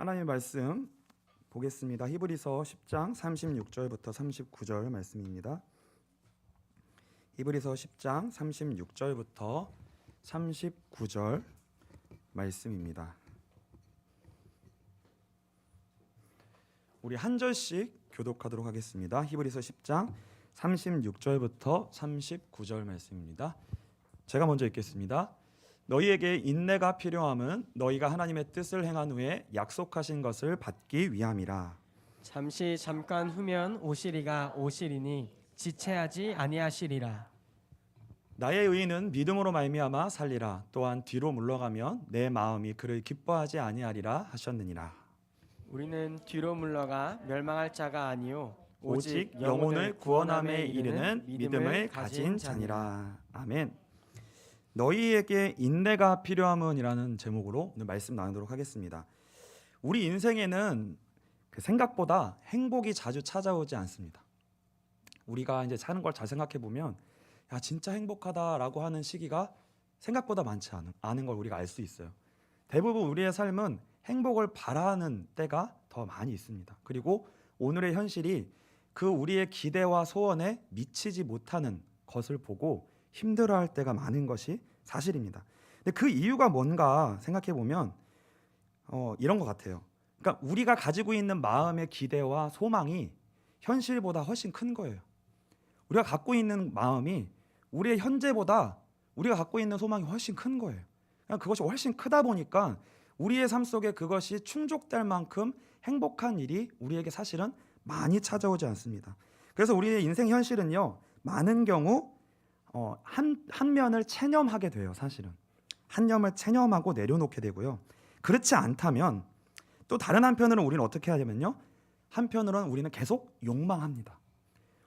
하나님의 말씀 보겠습니다. 히브리서 10장 36절부터 39절 말씀입니다. 히브리서 10장 36절부터 39절 말씀입니다. 우리 한 절씩 교독하도록 하겠습니다. 히브리서 10장 36절부터 39절 말씀입니다. 제가 먼저 읽겠습니다. 너희에게 인내가 필요함은 너희가 하나님의 뜻을 행한 후에 약속하신 것을 받기 위함이라. 잠깐 후면 오시리가 오시리니 지체하지 아니하시리라. 나의 의인은 믿음으로 말미암아 살리라. 또한 뒤로 물러가면 내 마음이 그를 기뻐하지 아니하리라 하셨느니라. 우리는 뒤로 물러가 멸망할 자가 아니요 오직 영혼을 구원함에 이르는 믿음을 가진 자니라. 아멘. 너희에게 인내가 필요함은이라는 제목으로 오늘 말씀 나누도록 하겠습니다. 우리 인생에는 생각보다 행복이 자주 찾아오지 않습니다. 우리가 이제 사는 걸 잘 생각해 보면 야 진짜 행복하다라고 하는 시기가 생각보다 많지 않은 걸 우리가 알 수 있어요. 대부분 우리의 삶은 행복을 바라는 때가 더 많이 있습니다. 그리고 오늘의 현실이 그 우리의 기대와 소원에 미치지 못하는 것을 보고 힘들어할 때가 많은 것이 사실입니다. 근데 그 이유가 뭔가 생각해 보면 이런 것 같아요. 그러니까 우리가 가지고 있는 마음의 기대와 소망이 현실보다 훨씬 큰 거예요. 우리가 갖고 있는 마음이 우리의 현재보다 우리가 갖고 있는 소망이 훨씬 큰 거예요. 그러니까 그것이 훨씬 크다 보니까 우리의 삶 속에 그것이 충족될 만큼 행복한 일이 우리에게 사실은 많이 찾아오지 않습니다. 그래서 우리의 인생 현실은요, 많은 경우 한 면을 체념하게 돼요. 사실은 한 면을 체념하고 내려놓게 되고요. 그렇지 않다면 또 다른 한편으로는 우리는 어떻게 하냐면요, 한편으로는 우리는 계속 욕망합니다.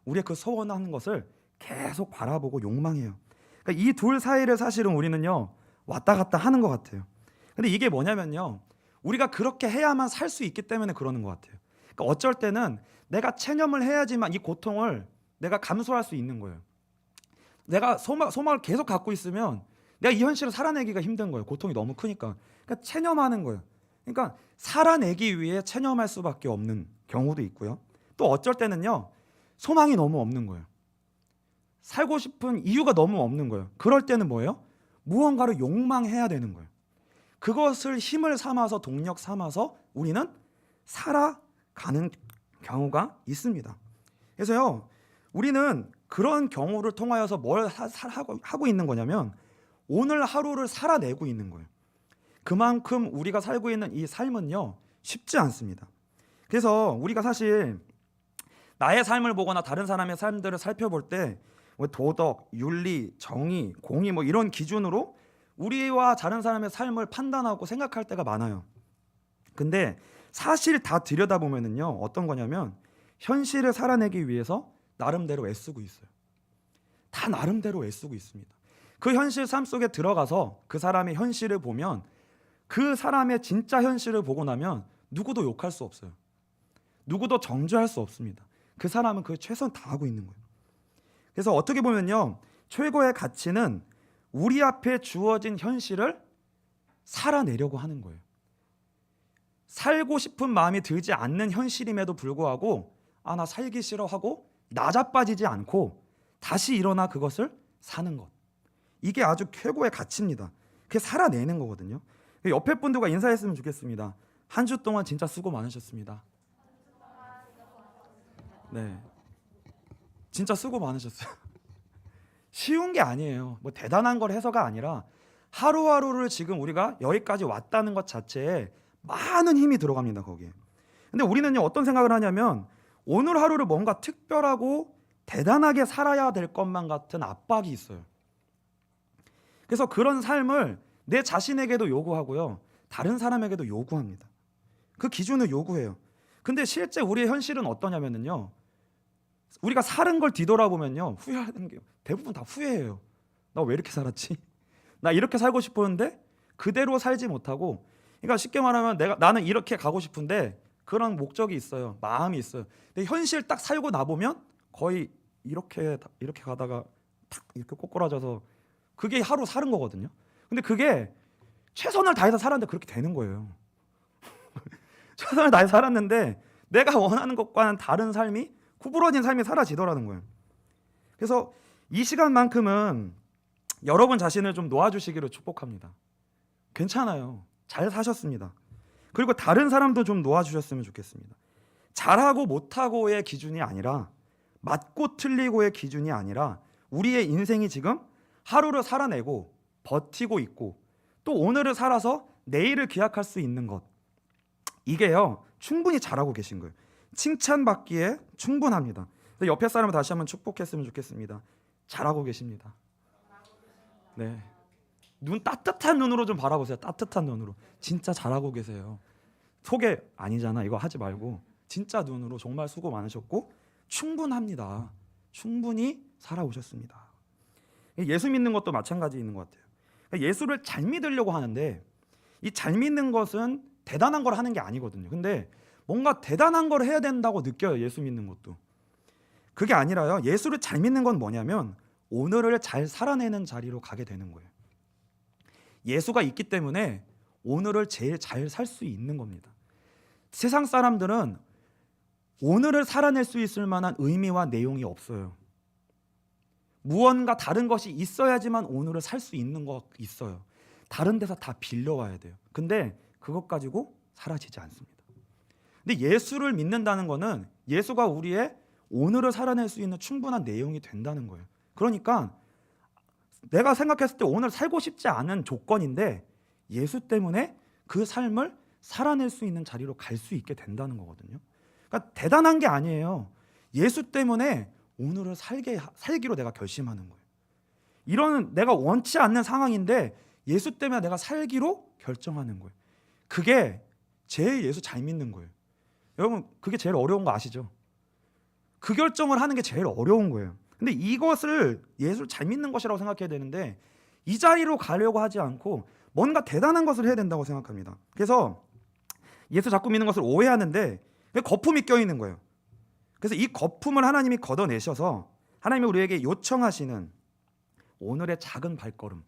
우리의 그 소원하는 것을 계속 바라보고 욕망해요. 그러니까 이 둘 사이를 사실은 우리는요 왔다 갔다 하는 것 같아요. 근데 이게 뭐냐면요, 우리가 그렇게 해야만 살 수 있기 때문에 그러는 것 같아요. 그러니까 어쩔 때는 내가 체념을 해야지만 이 고통을 내가 감수할 수 있는 거예요. 내가 소망을 계속 갖고 있으면 내가 이 현실을 살아내기가 힘든 거예요. 고통이 너무 크니까. 그러니까 체념하는 거예요. 그러니까 살아내기 위해 체념할 수밖에 없는 경우도 있고요. 또 어쩔 때는요, 소망이 너무 없는 거예요. 살고 싶은 이유가 너무 없는 거예요. 그럴 때는 뭐예요? 무언가를 욕망해야 되는 거예요. 그것을 힘을 삼아서 동력 삼아서 우리는 살아가는 경우가 있습니다. 그래서요, 우리는 그런 경우를 통하여서 뭘 하고 있는 거냐면 오늘 하루를 살아내고 있는 거예요. 그만큼 우리가 살고 있는 이 삶은요 쉽지 않습니다. 그래서 우리가 사실 나의 삶을 보거나 다른 사람의 삶들을 살펴볼 때 도덕, 윤리, 정의, 공의 이런 기준으로 우리와 다른 사람의 삶을 판단하고 생각할 때가 많아요. 근데 사실 다 들여다보면은요 어떤 거냐면 현실을 살아내기 위해서 나름대로 애쓰고 있어요. 다 나름대로 애쓰고 있습니다. 그 현실 삶 속에 들어가서 그 사람의 현실을 보면 그 사람의 진짜 현실을 보고 나면 누구도 욕할 수 없어요. 누구도 정죄할 수 없습니다. 그 사람은 그 최선 다하고 있는 거예요. 그래서 어떻게 보면요, 최고의 가치는 우리 앞에 주어진 현실을 살아내려고 하는 거예요. 살고 싶은 마음이 들지 않는 현실임에도 불구하고 나 살기 싫어하고 나자빠지지 않고 다시 일어나 그것을 사는 것, 이게 아주 최고의 가치입니다. 그게 살아내는 거거든요. 옆에 분들과 인사했으면 좋겠습니다. 한 주 동안 진짜 수고 많으셨습니다. 네, 진짜 수고 많으셨어요. 쉬운 게 아니에요. 대단한 걸 해서가 아니라 하루하루를 지금 우리가 여기까지 왔다는 것 자체에 많은 힘이 들어갑니다. 거기에. 근데 우리는요 어떤 생각을 하냐면 오늘 하루를 뭔가 특별하고 대단하게 살아야 될 것만 같은 압박이 있어요. 그래서 그런 삶을 내 자신에게도 요구하고요, 다른 사람에게도 요구합니다. 그 기준을 요구해요. 근데 실제 우리의 현실은 어떠냐면요, 우리가 사는 걸 뒤돌아보면요 후회하는 게 대부분 다 후회해요. 나 왜 이렇게 살았지? 나 이렇게 살고 싶었는데 그대로 살지 못하고, 그러니까 쉽게 말하면 나는 이렇게 가고 싶은데 그런 목적이 있어요. 마음이 있어요. 근데 현실 딱 살고 나보면 거의 이렇게 가다가 탁 이렇게 꼬꾸라져서 그게 하루 사는 거거든요. 근데 그게 최선을 다해서 살았는데 그렇게 되는 거예요. 최선을 다해 살았는데 내가 원하는 것과는 다른 삶이, 구부러진 삶이 사라지더라는 거예요. 그래서 이 시간만큼은 여러분 자신을 좀 놓아주시기를 축복합니다. 괜찮아요. 잘 사셨습니다. 그리고 다른 사람도 좀 놓아주셨으면 좋겠습니다. 잘하고 못하고의 기준이 아니라, 맞고 틀리고의 기준이 아니라, 우리의 인생이 지금 하루를 살아내고 버티고 있고 또 오늘을 살아서 내일을 기약할 수 있는 것, 이게요 충분히 잘하고 계신 거예요. 칭찬받기에 충분합니다. 옆에 사람을 다시 한번 축복했으면 좋겠습니다. 잘하고 계십니다. 네, 눈 따뜻한 눈으로 좀 바라보세요. 따뜻한 눈으로. 진짜 잘하고 계세요. 소개 아니잖아 이거 하지 말고 진짜 눈으로 정말 수고 많으셨고 충분합니다. 충분히 살아오셨습니다. 예수 믿는 것도 마찬가지인 것 같아요. 예수를 잘 믿으려고 하는데 이 잘 믿는 것은 대단한 걸 하는 게 아니거든요. 근데 뭔가 대단한 걸 해야 된다고 느껴요. 예수 믿는 것도. 그게 아니라요. 예수를 잘 믿는 건 뭐냐면 오늘을 잘 살아내는 자리로 가게 되는 거예요. 예수가 있기 때문에 오늘을 제일 잘 살 수 있는 겁니다. 세상 사람들은 오늘을 살아낼 수 있을 만한 의미와 내용이 없어요. 무언가 다른 것이 있어야지만 오늘을 살 수 있는 거 있어요. 다른 데서 다 빌려와야 돼요. 근데 그것 가지고 사라지지 않습니다. 근데 예수를 믿는다는 거는 예수가 우리의 오늘을 살아낼 수 있는 충분한 내용이 된다는 거예요. 그러니까 내가 생각했을 때 오늘 살고 싶지 않은 조건인데 예수 때문에 그 삶을 살아낼 수 있는 자리로 갈 수 있게 된다는 거거든요. 그러니까 대단한 게 아니에요. 예수 때문에 오늘을 살기로 내가 결심하는 거예요. 이런 내가 원치 않는 상황인데 예수 때문에 내가 살기로 결정하는 거예요. 그게 제일 예수 잘 믿는 거예요. 여러분 그게 제일 어려운 거 아시죠? 그 결정을 하는 게 제일 어려운 거예요. 근데 이것을 예수를 잘 믿는 것이라고 생각해야 되는데 이 자리로 가려고 하지 않고 뭔가 대단한 것을 해야 된다고 생각합니다. 그래서 예수 자꾸 믿는 것을 오해하는데 거품이 껴있는 거예요. 그래서 이 거품을 하나님이 걷어내셔서 하나님이 우리에게 요청하시는 오늘의 작은 발걸음,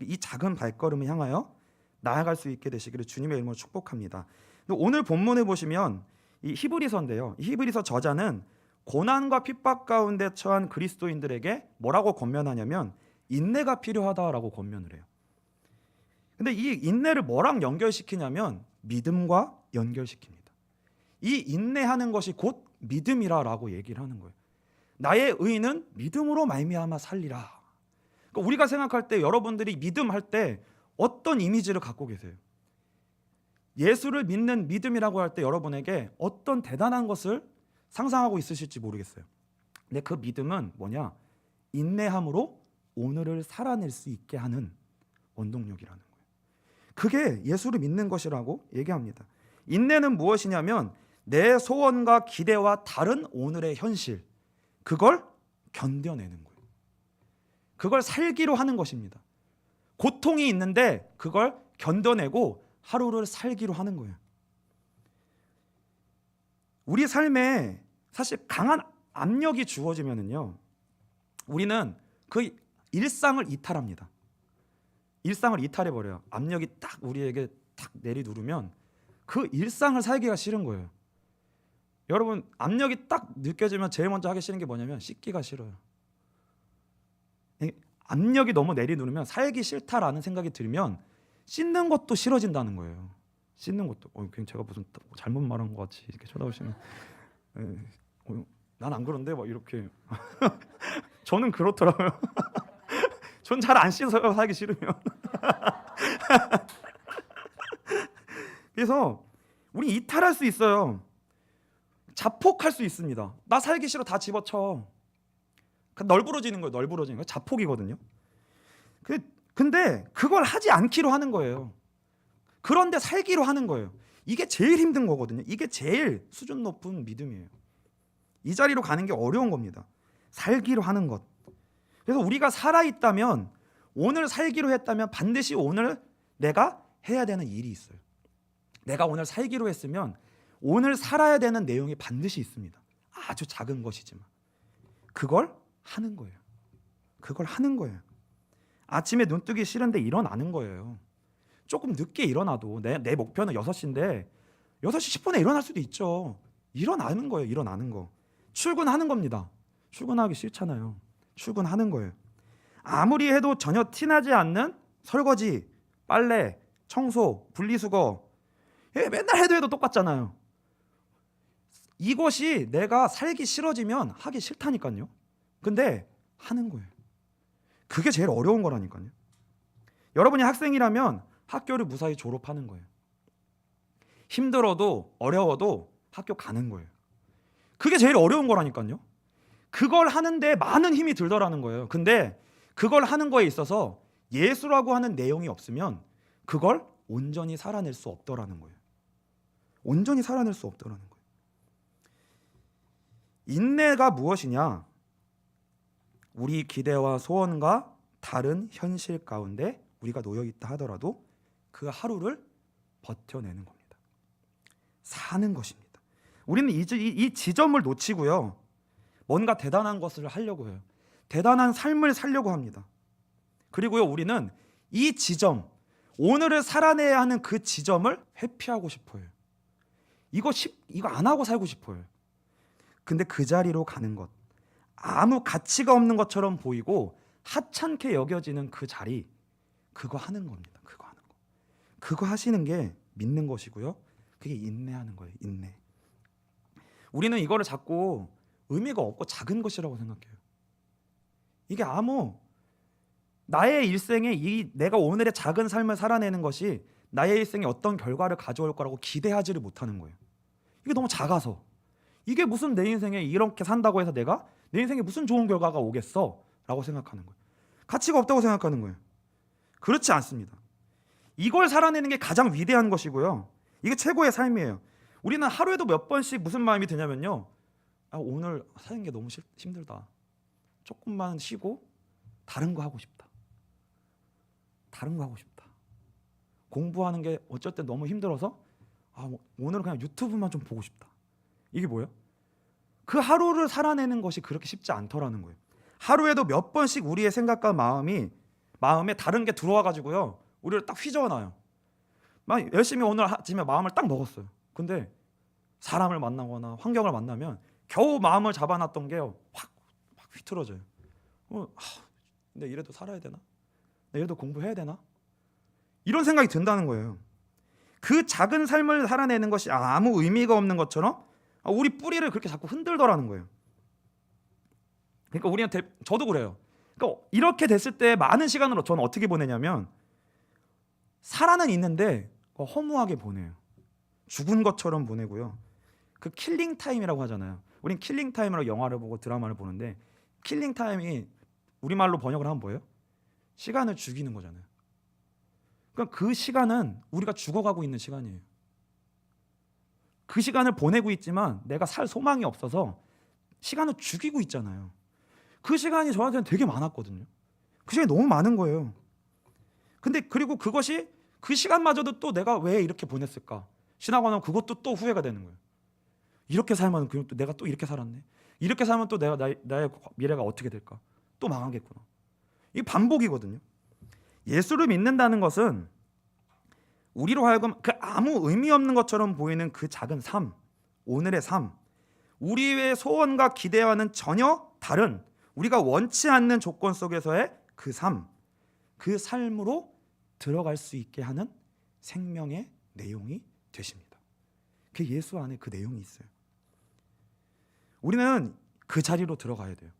이 작은 발걸음을 향하여 나아갈 수 있게 되시기를 주님의 이름으로 축복합니다. 오늘 본문에 보시면 이 히브리서인데요. 이 히브리서 저자는 고난과 핍박 가운데 처한 그리스도인들에게 뭐라고 권면하냐면 인내가 필요하다라고 권면을 해요. 근데 이 인내를 뭐랑 연결시키냐면 믿음과 연결시킵니다. 이 인내하는 것이 곧 믿음이라라고 얘기를 하는 거예요. 나의 의는 믿음으로 말미암아 살리라. 그러니까 우리가 생각할 때 여러분들이 믿음할 때 어떤 이미지를 갖고 계세요? 예수를 믿는 믿음이라고 할 때 여러분에게 어떤 대단한 것을 상상하고 있으실지 모르겠어요. 근데 그 믿음은 뭐냐? 인내함으로 오늘을 살아낼 수 있게 하는 원동력이라는 거예요. 그게 예수를 믿는 것이라고 얘기합니다. 인내는 무엇이냐면 내 소원과 기대와 다른 오늘의 현실, 그걸 견뎌내는 거예요. 그걸 살기로 하는 것입니다. 고통이 있는데 그걸 견뎌내고 하루를 살기로 하는 거예요. 우리 삶에 사실 강한 압력이 주어지면은요, 우리는 그 일상을 이탈합니다. 일상을 이탈해 버려요. 압력이 딱 우리에게 딱 내리누르면 그 일상을 살기가 싫은 거예요. 여러분 압력이 딱 느껴지면 제일 먼저 하기 싫은 게 뭐냐면 씻기가 싫어요. 압력이 너무 내리누르면 살기 싫다라는 생각이 들면 씻는 것도 싫어진다는 거예요. 씻는 것도 그냥 제가 무슨 잘못 말한 것 같이 이렇게 쳐다보시면 난 안 그런데 막 이렇게 저는 그렇더라고요. 전 잘 안 씻어요. 살기 싫으면. 그래서 우리 이탈할 수 있어요. 자폭할 수 있습니다. 나 살기 싫어 다 집어쳐. 널브러지는 거예요. 널브러지는 거 자폭이거든요. 근데 그걸 하지 않기로 하는 거예요. 그런데 살기로 하는 거예요. 이게 제일 힘든 거거든요. 이게 제일 수준 높은 믿음이에요. 이 자리로 가는 게 어려운 겁니다. 살기로 하는 것. 그래서 우리가 살아있다면, 오늘 살기로 했다면 반드시 오늘 내가 해야 되는 일이 있어요. 내가 오늘 살기로 했으면 오늘 살아야 되는 내용이 반드시 있습니다. 아주 작은 것이지만 그걸 하는 거예요. 그걸 하는 거예요. 아침에 눈 뜨기 싫은데 일어나는 거예요. 조금 늦게 일어나도 내 목표는 6시인데 6시 10분에 일어날 수도 있죠. 일어나는 거예요. 일어나는 거. 출근하는 겁니다. 출근하기 싫잖아요. 출근하는 거예요. 아무리 해도 전혀 티나지 않는 설거지, 빨래, 청소, 분리수거, 맨날 해도 똑같잖아요. 이것이 내가 살기 싫어지면 하기 싫다니까요. 근데 하는 거예요. 그게 제일 어려운 거라니까요. 여러분이 학생이라면 학교를 무사히 졸업하는 거예요. 힘들어도 어려워도 학교 가는 거예요. 그게 제일 어려운 거라니까요. 그걸 하는데 많은 힘이 들더라는 거예요. 근데 그걸 하는 거에 있어서 예수라고 하는 내용이 없으면 그걸 온전히 살아낼 수 없더라는 거예요. 온전히 살아낼 수 없더라는 거예요. 인내가 무엇이냐? 우리 기대와 소원과 다른 현실 가운데 우리가 놓여 있다 하더라도 그 하루를 버텨내는 겁니다. 사는 것입니다. 우리는 이 지점을 놓치고요. 뭔가 대단한 것을 하려고 해요. 대단한 삶을 살려고 합니다. 그리고요, 우리는 이 지점, 오늘을 살아내야 하는 그 지점을 회피하고 싶어요. 이거 안 하고 살고 싶어요. 근데 그 자리로 가는 것, 아무 가치가 없는 것처럼 보이고 하찮게 여겨지는 그 자리, 그거 하는 겁니다. 그거 하는 거. 그거 하시는 게 믿는 것이고요. 그게 인내하는 거예요. 인내. 우리는 이거를 자꾸 의미가 없고 작은 것이라고 생각해요. 이게 아무 나의 일생에 내가 오늘의 작은 삶을 살아내는 것이 나의 일생에 어떤 결과를 가져올 거라고 기대하지를 못하는 거예요. 이게 너무 작아서. 이게 무슨 내 인생에 이렇게 산다고 해서 내가 내 인생에 무슨 좋은 결과가 오겠어? 라고 생각하는 거예요. 가치가 없다고 생각하는 거예요. 그렇지 않습니다. 이걸 살아내는 게 가장 위대한 것이고요. 이게 최고의 삶이에요. 우리는 하루에도 몇 번씩 무슨 마음이 드냐면요. 오늘 사는 게 너무 힘들다. 조금만 쉬고 다른 거 하고 싶다. 다른 거 하고 싶다. 공부하는 게 어쩔 때 너무 힘들어서 오늘은 그냥 유튜브만 좀 보고 싶다. 이게 뭐예요? 그 하루를 살아내는 것이 그렇게 쉽지 않더라는 거예요. 하루에도 몇 번씩 우리의 생각과 마음에 다른 게 들어와 가지고요. 우리를 딱 휘저어놔요. 막 열심히 오늘 아침에 마음을 딱 먹었어요. 근데 사람을 만나거나 환경을 만나면 겨우 마음을 잡아놨던 게 확 휘틀어져요. 근데 이래도 살아야 되나? 이래도 공부해야 되나? 이런 생각이 든다는 거예요. 그 작은 삶을 살아내는 것이 아무 의미가 없는 것처럼 우리 뿌리를 그렇게 자꾸 흔들더라는 거예요. 그러니까 우리는 저도 그래요. 그러니까 이렇게 됐을 때 많은 시간으로 저는 어떻게 보내냐면 살아는 있는데 허무하게 보내요. 죽은 것처럼 보내고요. 그 킬링 타임이라고 하잖아요. 우린 킬링 타임으로 영화를 보고 드라마를 보는데 킬링 타임이 우리말로 번역을 하면 뭐예요? 시간을 죽이는 거잖아요. 그러니까 그 시간은 우리가 죽어가고 있는 시간이에요. 그 시간을 보내고 있지만 내가 살 소망이 없어서 시간을 죽이고 있잖아요. 그 시간이 저한테는 되게 많았거든요. 그 시간이 너무 많은 거예요. 근데 그리고 그것이 그 시간마저도 또 내가 왜 이렇게 보냈을까? 지나고 나면 그것도 또 후회가 되는 거예요. 이렇게 살면 또 내가 또 이렇게 살았네. 이렇게 살면 또 내가 나의 미래가 어떻게 될까? 또 망하겠구나. 이게 반복이거든요. 예수를 믿는다는 것은 우리로 하여금 그 아무 의미 없는 것처럼 보이는 그 작은 삶, 오늘의 삶, 우리의 소원과 기대와는 전혀 다른 우리가 원치 않는 조건 속에서의 그 삶, 그 삶으로 들어갈 수 있게 하는 생명의 내용이 되십니다. 그 예수 안에 그 내용이 있어요. 우리는 그 자리로 들어가야 돼요.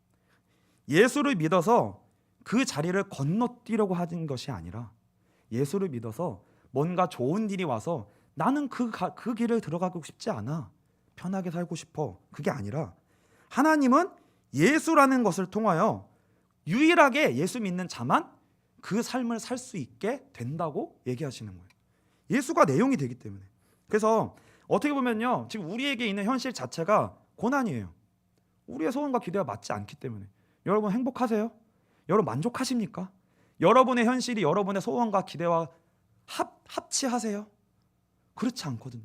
예수를 믿어서 그 자리를 건너뛰려고 하는 것이 아니라 예수를 믿어서 뭔가 좋은 일이 와서 나는 그 길을 들어가고 싶지 않아. 편하게 살고 싶어. 그게 아니라 하나님은 예수라는 것을 통하여 유일하게 예수 믿는 자만 그 삶을 살 수 있게 된다고 얘기하시는 거예요. 예수가 내용이 되기 때문에. 그래서 어떻게 보면요, 지금 우리에게 있는 현실 자체가 고난이에요. 우리의 소원과 기대와 맞지 않기 때문에. 여러분 행복하세요? 여러분 만족하십니까? 여러분의 현실이 여러분의 소원과 기대와 합치하세요? 그렇지 않거든요.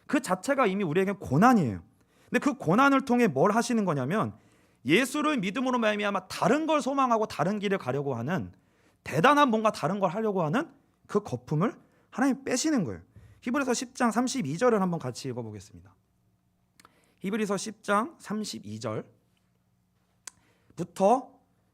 그 자체가 이미 우리에게 고난이에요. 근데 그 고난을 통해 뭘 하시는 거냐면 예수를 믿음으로 말미암아 다른 걸 소망하고 다른 길을 가려고 하는 대단한 뭔가 다른 걸 하려고 하는 그 거품을 하나님 빼시는 거예요. 히브리서 10장 32절을 한번 같이 읽어보겠습니다. 히브리서 10장 32절부터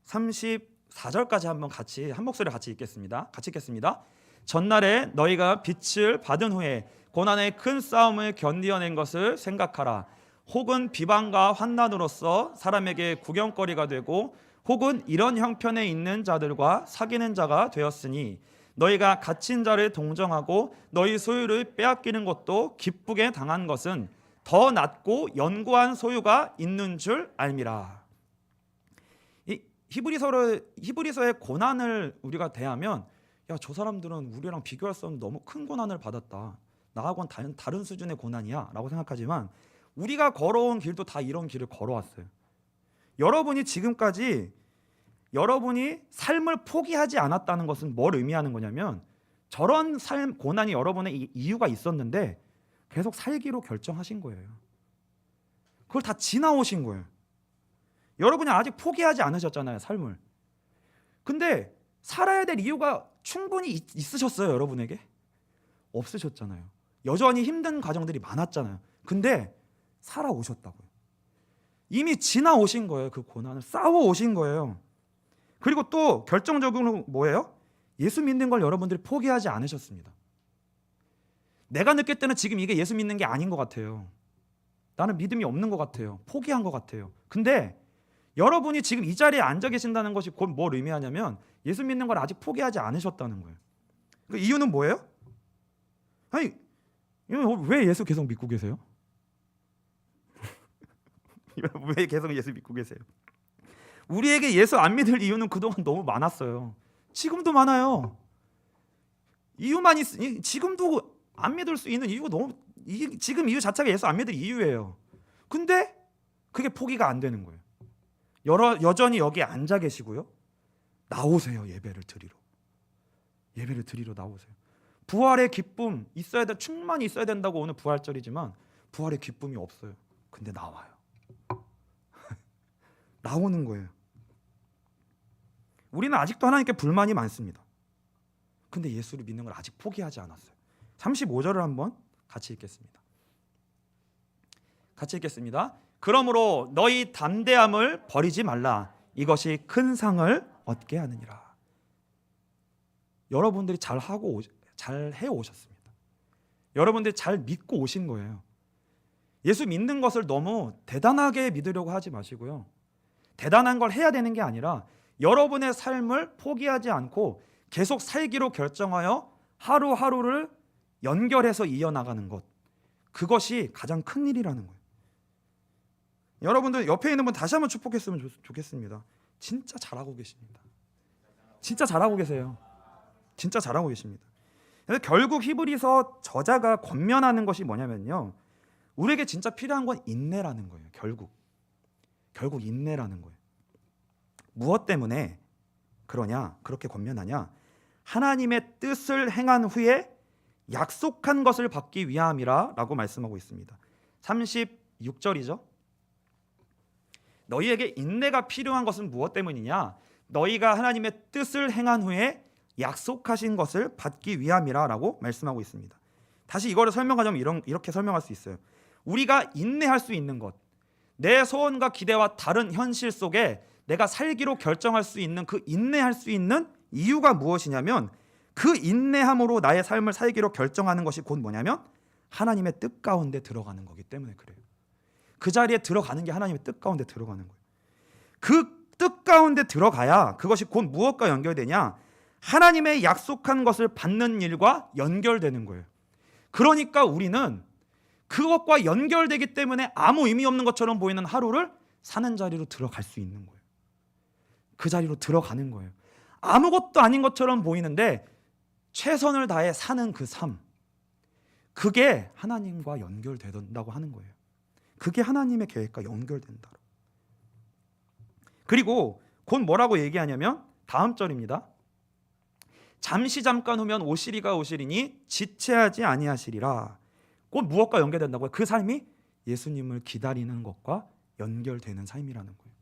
34절까지 한번 같이 한 목소리 같이 읽겠습니다. 같이 읽겠습니다. 전날에 너희가 빛을 받은 후에 고난의 큰 싸움을 견디어낸 것을 생각하라. 혹은 비방과 환난으로서 사람에게 구경거리가 되고 혹은 이런 형편에 있는 자들과 사귀는 자가 되었으니 너희가 갇힌 자를 동정하고 너희 소유를 빼앗기는 것도 기쁘게 당한 것은 더 낫고 연고한 소유가 있는 줄 알미라. 이 히브리서의 고난을 우리가 대하면 야, 저 사람들은 우리랑 비교할 수 없는 너무 큰 고난을 받았다. 나하고는 다른 수준의 고난이야 라고 생각하지만 우리가 걸어온 길도 다 이런 길을 걸어왔어요. 여러분이 지금까지 여러분이 삶을 포기하지 않았다는 것은 뭘 의미하는 거냐면 저런 삶 고난이 여러분의 이유가 있었는데 계속 살기로 결정하신 거예요. 그걸 다 지나오신 거예요. 여러분이 아직 포기하지 않으셨잖아요, 삶을. 근데 살아야 될 이유가 충분히 있으셨어요, 여러분에게? 없으셨잖아요. 여전히 힘든 과정들이 많았잖아요. 근데 살아오셨다고요. 이미 지나오신 거예요. 그 고난을 싸워오신 거예요. 그리고 또 결정적으로 뭐예요? 예수 믿는 걸 여러분들이 포기하지 않으셨습니다. 내가 느낄 때는 지금 이게 예수 믿는 게 아닌 것 같아요. 나는 믿음이 없는 것 같아요. 포기한 것 같아요. 근데 여러분이 지금 이 자리에 앉아 계신다는 것이 곧 뭘 의미하냐면 예수 믿는 걸 아직 포기하지 않으셨다는 거예요. 그 이유는 뭐예요? 아니, 왜 예수 계속 믿고 계세요? 왜 계속 예수 믿고 계세요? 우리에게 예수 안 믿을 이유는 그동안 너무 많았어요. 지금도 많아요. 이유만 지금도 안 믿을 수 있는 이유가 지금 이유 자체가 예수 안 믿을 이유예요. 근데 그게 포기가 안 되는 거예요. 여전히 여기에 앉아 계시고요. 나오세요. 예배를 드리러 나오세요. 부활의 기쁨 충만히 있어야 된다고 오늘 부활절이지만 부활의 기쁨이 없어요. 근데 나와요. 나오는 거예요. 우리는 아직도 하나님께 불만이 많습니다. 근데 예수를 믿는 걸 아직 포기하지 않았어요. 35절을 한번 같이 읽겠습니다. 그러므로 너희 담대함을 버리지 말라. 이것이 큰 상을 얻게 하느니라. 여러분들이 잘 해오셨습니다. 여러분들이 잘 믿고 오신 거예요. 예수 믿는 것을 너무 대단하게 믿으려고 하지 마시고요. 대단한 걸 해야 되는 게 아니라 여러분의 삶을 포기하지 않고 계속 살기로 결정하여 하루하루를 연결해서 이어나가는 것, 그것이 가장 큰 일이라는 거예요. 여러분들 옆에 있는 분 다시 한번 축복했으면 좋겠습니다. 진짜 잘하고 계십니다. 진짜 잘하고 계세요. 진짜 잘하고 계십니다. 그래서 결국 히브리서 저자가 권면하는 것이 뭐냐면요, 우리에게 진짜 필요한 건 인내라는 거예요. 결국 인내라는 거예요. 무엇 때문에 그렇게 권면하냐? 하나님의 뜻을 행한 후에 약속한 것을 받기 위함이라 라고 말씀하고 있습니다. 36절이죠. 너희에게 인내가 필요한 것은 무엇 때문이냐? 너희가 하나님의 뜻을 행한 후에 약속하신 것을 받기 위함이라 라고 말씀하고 있습니다. 다시 이거를 설명하자면 이렇게 설명할 수 있어요. 우리가 인내할 수 있는 것, 내 소원과 기대와 다른 현실 속에 내가 살기로 결정할 수 있는 그 인내할 수 있는 이유가 무엇이냐면 그 인내함으로 나의 삶을 살기로 결정하는 것이 곧 뭐냐면 하나님의 뜻 가운데 들어가는 거기 때문에 그래요. 그 자리에 들어가는 게 하나님의 뜻 가운데 들어가는 거예요. 그 뜻 가운데 들어가야 그것이 곧 무엇과 연결되냐? 하나님의 약속한 것을 받는 일과 연결되는 거예요. 그러니까 우리는 그것과 연결되기 때문에 아무 의미 없는 것처럼 보이는 하루를 사는 자리로 들어갈 수 있는 거예요. 그 자리로 들어가는 거예요. 아무것도 아닌 것처럼 보이는데 최선을 다해 사는 그 삶, 그게 하나님과 연결된다고 하는 거예요. 그게 하나님의 계획과 연결된다. 그리고 곧 뭐라고 얘기하냐면 다음 절입니다. 잠깐 후면 오시리니 지체하지 아니하시리라. 곧 무엇과 연결된다고요? 그 삶이 예수님을 기다리는 것과 연결되는 삶이라는 거예요.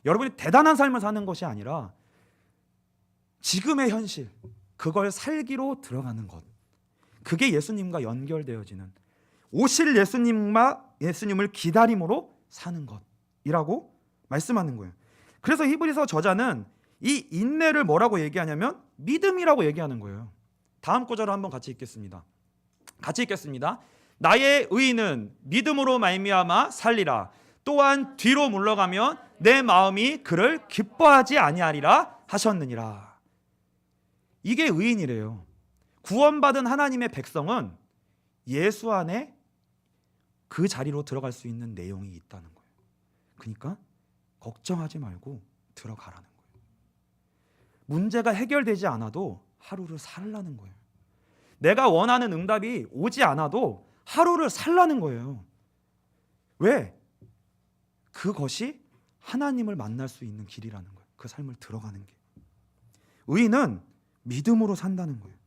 여러분이 대단한 삶을 사는 것이 아니라 지금의 현실, 그걸 살기로 들어가는 것, 그게 예수님과 연결되어지는, 오실 예수님을 기다림으로 사는 것이라고 말씀하는 거예요. 그래서 히브리서 저자는 이 인내를 뭐라고 얘기하냐면 믿음이라고 얘기하는 거예요. 다음 구절을 한번 같이 읽겠습니다. 나의 의인은 믿음으로 말미암아 살리라. 또한 뒤로 물러가면 내 마음이 그를 기뻐하지 아니하리라 하셨느니라. 이게 의인이래요. 구원받은 하나님의 백성은 예수 안에 그 자리로 들어갈 수 있는 내용이 있다는 거예요. 그러니까 걱정하지 말고 들어가라는 거예요. 문제가 해결되지 않아도 하루를 살라는 거예요. 내가 원하는 응답이 오지 않아도 하루를 살라는 거예요. 왜? 그것이 하나님을 만날 수 있는 길이라는 거예요. 그 삶을 들어가는 게. 의인은 믿음으로 산다는 거예요.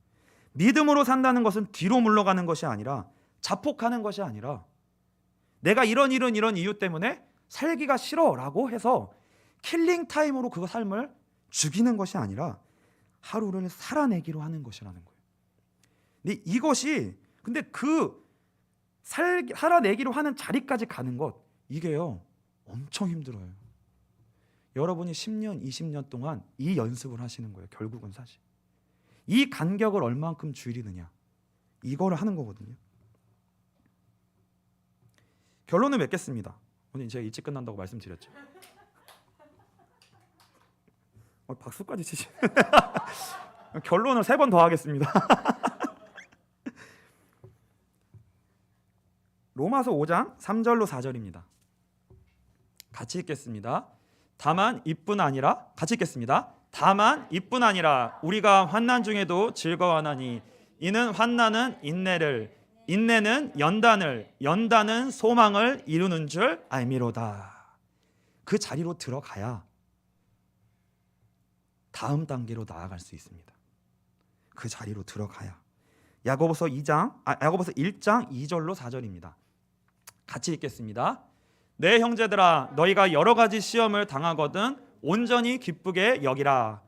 믿음으로 산다는 것은 뒤로 물러가는 것이 아니라, 자폭하는 것이 아니라, 내가 이런 이유 때문에 살기가 싫어라고 해서 킬링 타임으로 그 삶을 죽이는 것이 아니라 하루를 살아내기로 하는 것이라는 거예요. 근데 이것이, 근데 그 살아내기로 하는 자리까지 가는 것, 이게요 엄청 힘들어요. 여러분이 10년, 20년 동안 이 연습을 하시는 거예요. 결국은 사실 이 간격을 얼만큼 줄이느냐, 이거를 하는 거거든요. 결론을 맺겠습니다. 오늘 제가 일찍 끝난다고 말씀드렸죠. 박수까지 치시. 결론을 3번 더 하겠습니다. 로마서 5장 3절로 4절입니다. 같이 읽겠습니다. 다만 이뿐 아니라, 같이 읽겠습니다. 다만 이뿐 아니라 우리가 환난 중에도 즐거워하나니 이는 환난은 인내를, 인내는 연단을, 연단은 소망을 이루는 줄 알미로다. 그 자리로 들어가야 다음 단계로 나아갈 수 있습니다. 그 자리로 들어가야. 야고보서 1장 2절로 4절입니다. 같이 읽겠습니다. 내 형제들아, 너희가 여러 가지 시험을 당하거든 온전히 기쁘게 여기라.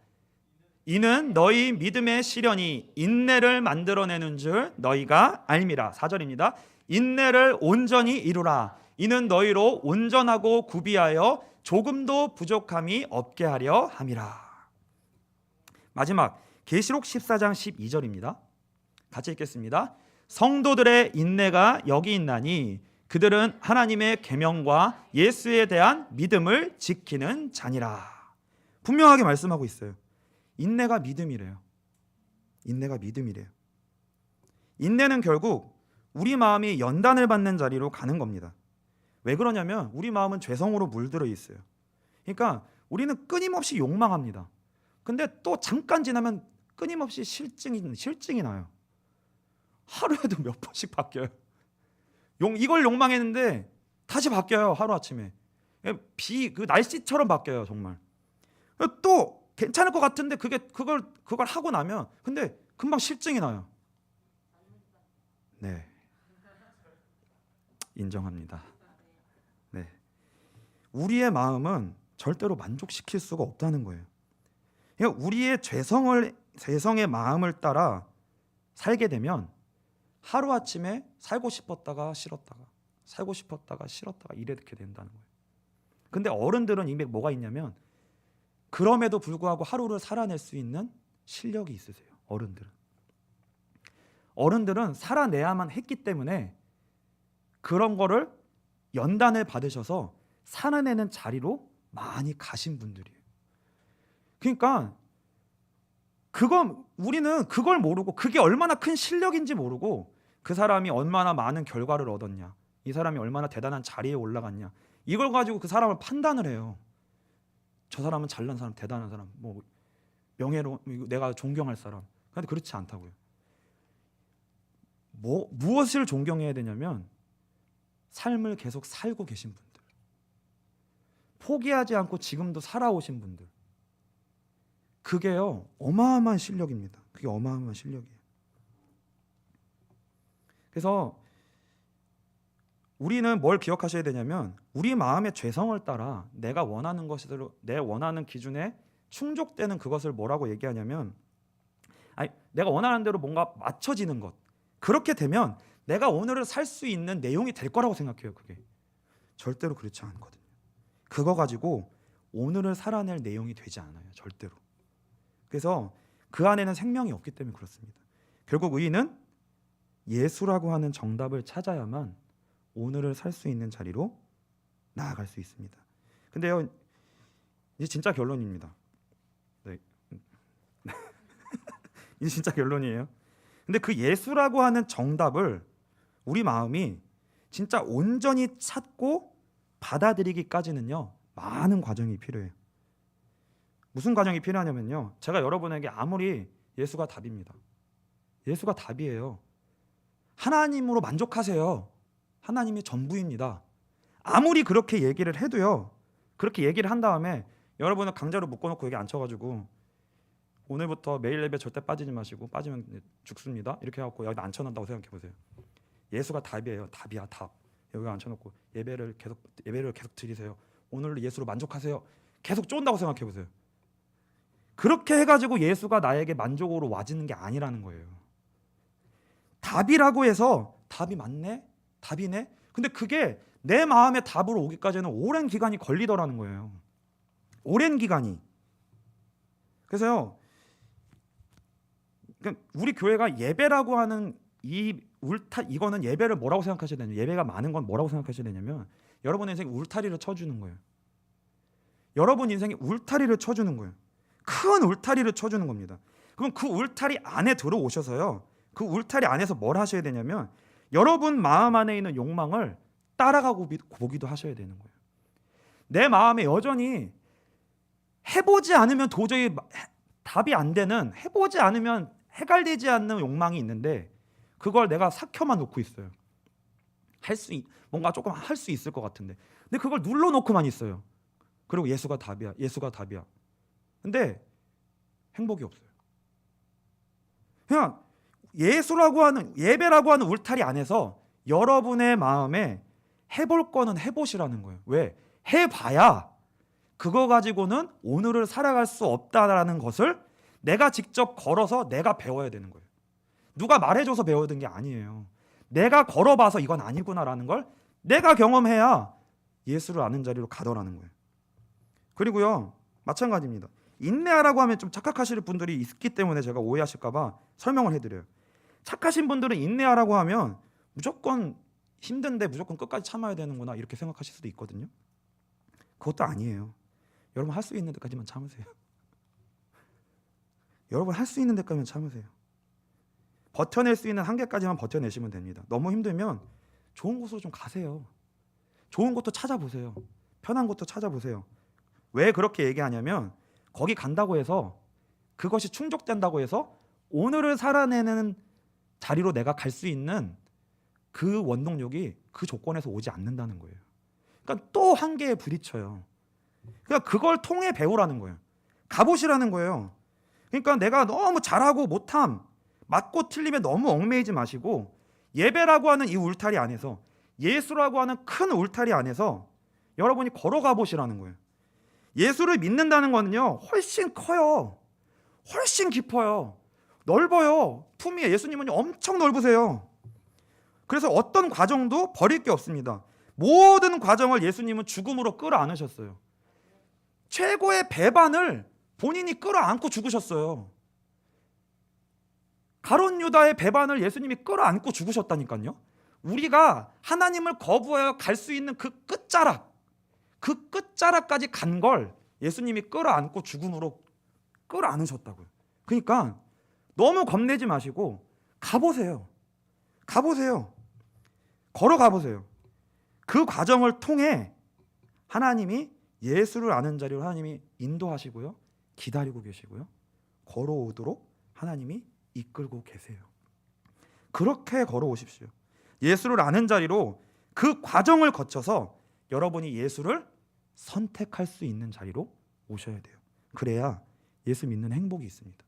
이는 너희 믿음의 시련이 인내를 만들어내는 줄 너희가 알미라. 4절입니다. 인내를 온전히 이루라. 이는 너희로 온전하고 구비하여 조금도 부족함이 없게 하려 함이라. 마지막 계시록 14장 12절입니다. 같이 읽겠습니다. 성도들의 인내가 여기 있나니 그들은 하나님의 계명과 예수에 대한 믿음을 지키는 자니라. 분명하게 말씀하고 있어요. 인내가 믿음이래요. 인내가 믿음이래요. 인내는 결국 우리 마음이 연단을 받는 자리로 가는 겁니다. 왜 그러냐면 우리 마음은 죄성으로 물들어 있어요. 그러니까 우리는 끊임없이 욕망합니다. 근데 또 잠깐 지나면 끊임없이 실증이 나요. 하루에도 몇 번씩 바뀌어요. 이걸 욕망했는데 다시 바뀌어요. 하루아침에 그 날씨처럼 바뀌어요. 정말. 또 괜찮을 것 같은데 그걸 하고 나면 근데 금방 실증이 나요. 네, 인정합니다. 네, 우리의 마음은 절대로 만족시킬 수가 없다는 거예요. 그러니까 우리의 죄성의 마음을 따라 살게 되면 하루아침에 살고 싶었다가 싫었다가, 살고 싶었다가 싫었다가 이렇게 된다는 거예요. 근데 어른들은 이미 뭐가 있냐면 그럼에도 불구하고 하루를 살아낼 수 있는 실력이 있으세요. 어른들은 살아내야만 했기 때문에 그런 거를 연단을 받으셔서 살아내는 자리로 많이 가신 분들이에요. 그러니까 우리는 그걸 모르고, 그게 얼마나 큰 실력인지 모르고, 그 사람이 얼마나 많은 결과를 얻었냐, 이 사람이 얼마나 대단한 자리에 올라갔냐, 이걸 가지고 그 사람을 판단을 해요. 저 사람은 잘난 사람, 대단한 사람, 뭐 명예로 내가 존경할 사람. 그런데 그렇지 않다고요. 무엇을 존경해야 되냐면 삶을 계속 살고 계신 분들, 포기하지 않고 지금도 살아오신 분들, 그게요 어마어마한 실력입니다. 그게 어마어마한 실력이에요. 그래서 우리는 뭘 기억하셔야 되냐면 우리 마음의 죄성을 따라 내가 원하는 것으로, 내 원하는 기준에 충족되는 그것을 뭐라고 얘기하냐면, 내가 원하는 대로 뭔가 맞춰지는 것, 그렇게 되면 내가 오늘을 살 수 있는 내용이 될 거라고 생각해요. 그게 절대로 그렇지 않거든요. 그거 가지고 오늘을 살아낼 내용이 되지 않아요. 절대로. 그래서 그 안에는 생명이 없기 때문에 그렇습니다. 결국 의인은 예수라고 하는 정답을 찾아야만 오늘을 살 수 있는 자리로 나아갈 수 있습니다. 근데요, 이제 진짜 결론입니다. 네. 이제 진짜 결론이에요. 근데 그 예수라고 하는 정답을 우리 마음이 진짜 온전히 찾고 받아들이기까지는요, 많은 과정이 필요해요. 무슨 과정이 필요하냐면요, 제가 여러분에게 아무리 예수가 답입니다. 예수가 답이에요. 하나님으로 만족하세요. 하나님이 전부입니다. 아무리 그렇게 얘기를 해도요, 그렇게 얘기를 한 다음에 여러분은 강제로 묶어놓고 여기 앉혀가지고 오늘부터 매일 예배 절대 빠지지 마시고 빠지면 죽습니다. 이렇게 해갖고 여기 앉혀놓는다고 생각해보세요. 예수가 답이에요. 답이야, 답. 여기 앉혀놓고 예배를 계속 드리세요. 오늘 예수로 만족하세요. 계속 쫀다고 생각해보세요. 그렇게 해가지고 예수가 나에게 만족으로 와지는 게 아니라는 거예요. 답이라고 해서 답이 맞네? 답이네? 근데 그게 내 마음의 답으로 오기까지는 오랜 기간이 걸리더라는 거예요. 오랜 기간이. 그래서요, 우리 교회가 예배라고 하는 이거는 예배를 뭐라고 생각하셔야 되냐면, 예배가 많은 건 뭐라고 생각하셔야 되냐면, 여러분 인생에 울타리를 쳐주는 거예요. 여러분 인생에 울타리를 쳐주는 거예요. 큰 울타리를 쳐주는 겁니다. 그럼 그 울타리 안에 들어오셔서요, 그 울타리 안에서 뭘 하셔야 되냐면, 여러분 마음 안에 있는 욕망을 따라가고 보기도 하셔야 되는 거예요. 내 마음에 여전히 해보지 않으면 도저히 답이 안 되는, 해보지 않으면 해갈되지 않는 욕망이 있는데, 그걸 내가 삭혀만 놓고 있어요. 뭔가 조금 할 수 있을 것 같은데, 근데 그걸 눌러놓고만 있어요. 그리고 예수가 답이야, 예수가 답이야. 근데 행복이 없어요. 그냥 예배라고 하는 울타리 안에서 여러분의 마음에 해볼 거는 해보시라는 거예요. 왜? 해봐야 그거 가지고는 오늘을 살아갈 수 없다라는 것을 내가 직접 걸어서 내가 배워야 되는 거예요. 누가 말해줘서 배워야 되는 게 아니에요. 내가 걸어봐서 이건 아니구나라는 걸 내가 경험해야 예수를 아는 자리로 가더라는 거예요. 그리고요, 마찬가지입니다. 인내하라고 하면 좀 착각하실 분들이 있기 때문에 제가 오해하실까 봐 설명을 해드려요. 착하신 분들은 인내하라고 하면 무조건 힘든데 무조건 끝까지 참아야 되는구나 이렇게 생각하실 수도 있거든요. 그것도 아니에요. 여러분 할 수 있는 데까지만 참으세요. 여러분 할 수 있는 데까지만 참으세요. 버텨낼 수 있는 한계까지만 버텨내시면 됩니다. 너무 힘들면 좋은 곳으로 좀 가세요. 좋은 곳도 찾아보세요. 편한 곳도 찾아보세요. 왜 그렇게 얘기하냐면, 거기 간다고 해서 그것이 충족된다고 해서 오늘을 살아내는 자리로 내가 갈 수 있는 그 원동력이 그 조건에서 오지 않는다는 거예요. 그러니까 또 한계에 부딪혀요. 그러니까 그걸 통해 배우라는 거예요. 가보시라는 거예요. 그러니까 내가 너무 잘하고 못함, 맞고 틀림에 너무 얽매이지 마시고, 예배라고 하는 이 울타리 안에서, 예수라고 하는 큰 울타리 안에서 여러분이 걸어가 보시라는 거예요. 예수를 믿는다는 거는요, 훨씬 커요. 훨씬 깊어요. 넓어요. 품이 예수님은 엄청 넓으세요. 그래서 어떤 과정도 버릴 게 없습니다. 모든 과정을 예수님은 죽음으로 끌어안으셨어요. 최고의 배반을 본인이 끌어안고 죽으셨어요. 가룟 유다의 배반을 예수님이 끌어안고 죽으셨다니까요. 우리가 하나님을 거부하여 갈 수 있는 그 끝자락까지 간 걸 예수님이 끌어안고 죽음으로 끌어안으셨다고요. 그러니까 너무 겁내지 마시고 가보세요. 걸어가 보세요. 그 과정을 통해 하나님이 예수를 아는 자리로 하나님이 인도하시고요, 기다리고 계시고요, 걸어오도록 하나님이 이끌고 계세요. 그렇게 걸어오십시오. 예수를 아는 자리로 그 과정을 거쳐서 여러분이 예수를 선택할 수 있는 자리로 오셔야 돼요. 그래야 예수 믿는 행복이 있습니다.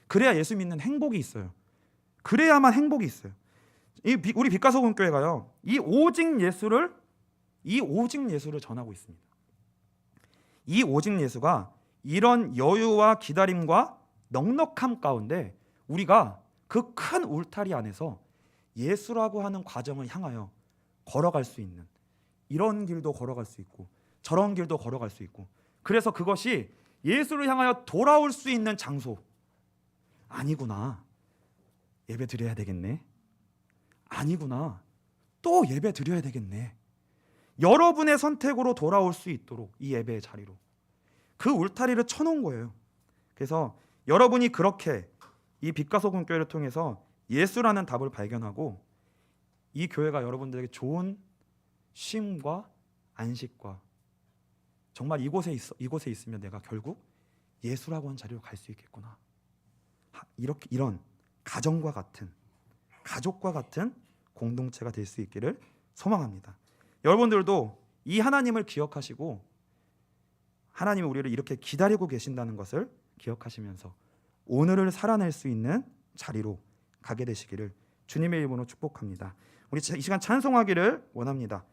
그래야 예수 믿는 행복이 있어요. 그래야만 행복이 있어요. 우리 빛과소금교회가요, 이 오직 예수를 전하고 있습니다. 이 오직 예수가 이런 여유와 기다림과 넉넉함 가운데 우리가 그 큰 울타리 안에서 예수라고 하는 과정을 향하여 걸어갈 수 있는, 이런 길도 걸어갈 수 있고 저런 길도 걸어갈 수 있고, 그래서 그것이 예수를 향하여 돌아올 수 있는 장소. 아니구나, 예배 드려야 되겠네. 아니구나, 또 예배 드려야 되겠네. 여러분의 선택으로 돌아올 수 있도록 이 예배의 자리로 그 울타리를 쳐놓은 거예요. 그래서 여러분이 그렇게 이 빛과 소금 교회를 통해서 예수라는 답을 발견하고 이 교회가 여러분들에게 좋은 쉼과 안식과, 정말 이곳에 있으면 내가 결국 예수라고 하는 자리로 갈 수 있겠구나, 이런 가정과 같은, 가족과 같은 공동체가 될 수 있기를 소망합니다. 여러분들도 이 하나님을 기억하시고 하나님이 우리를 이렇게 기다리고 계신다는 것을 기억하시면서 오늘을 살아낼 수 있는 자리로 가게 되시기를 주님의 이름으로 축복합니다. 우리 이 시간 찬송하기를 원합니다.